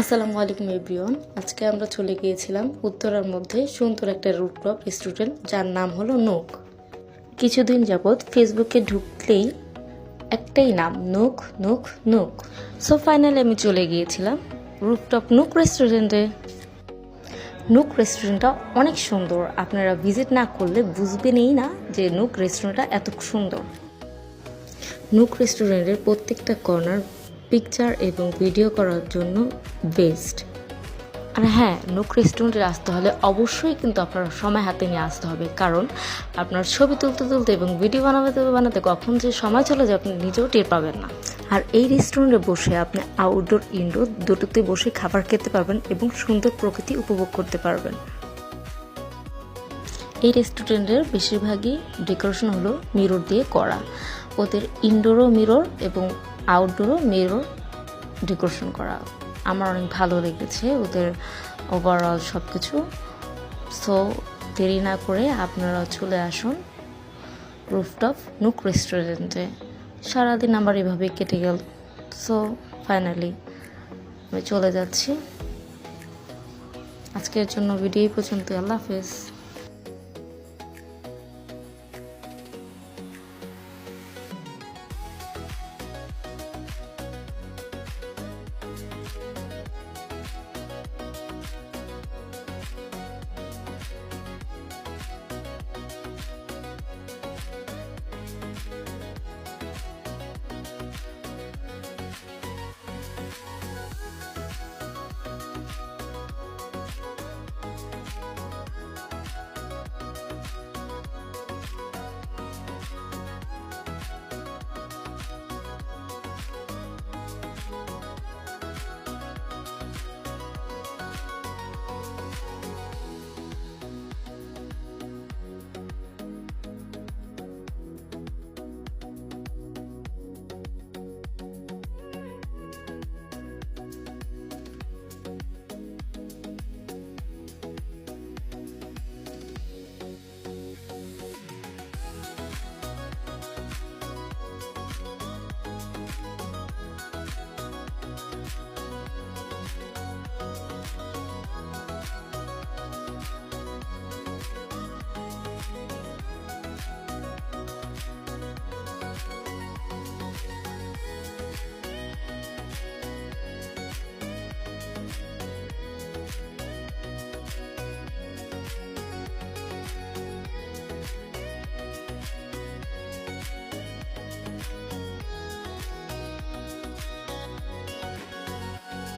আসসালামু আলাইকুম এভরিওয়ান। আজকে আমরা চলে গিয়েছিলাম উত্তরার মধ্যে সুন্দর একটা রুফটপ রেস্টুরেন্ট যার নাম হলো নুক। কিছুদিন যাবৎ ফেসবুকে ঢুকলেই একটাই নাম, nook nook nook. So finally আমি চলে গিয়েছিলাম রুফটপ নুক রেস্টুরেন্টে। নুক রেস্টুরেন্টটা অনেক সুন্দর, আপনারা ভিজিট না করলে বুঝবেনই না যে নুক রেস্টুরেন্টটা এত সুন্দর। নুক রেস্টুরেন্টের প্রত্যেকটা কর্নার পিকচার এবং ভিডিও করার জন্য বেস্ট। আর হ্যাঁ, নুক রেস্টুরেন্টে আসতে হলে অবশ্যই কিন্তু আপনার সময় হাতে নিয়ে আসতে হবে, কারণ আপনার ছবি তুলতে তুলতে এবং ভিডিও বানাতে কখন যে সময় চলে যায় আপনি নিজেও টের পাবেন না। আর এই রেস্টুরেন্টে বসে আপনি আউটডোর ইনডোর দুটোতে বসে খাবার খেতে পারবেন এবং সুন্দর প্রকৃতি উপভোগ করতে পারবেন। এই রেস্টুরেন্টের বেশিরভাগই ডেকোরেশন হলো মিরর দিয়ে করা। ওদের ইনডোরও মিরর এবং আউটডোরও মিরর ডেকোরেশন করা। আমার অনেক ভালো লেগেছে ওদের ওভারঅল সব কিছু। সো দেরি না করে আপনারা চলে আসুন রুফটপ নুক রেস্টুরেন্টে। সারাদিন আমার এভাবে কেটে গেল। সো ফাইনালি আমি চলে যাচ্ছি। আজকের জন্য ভিডিও এই পর্যন্ত। আল্লাহ হাফেজ।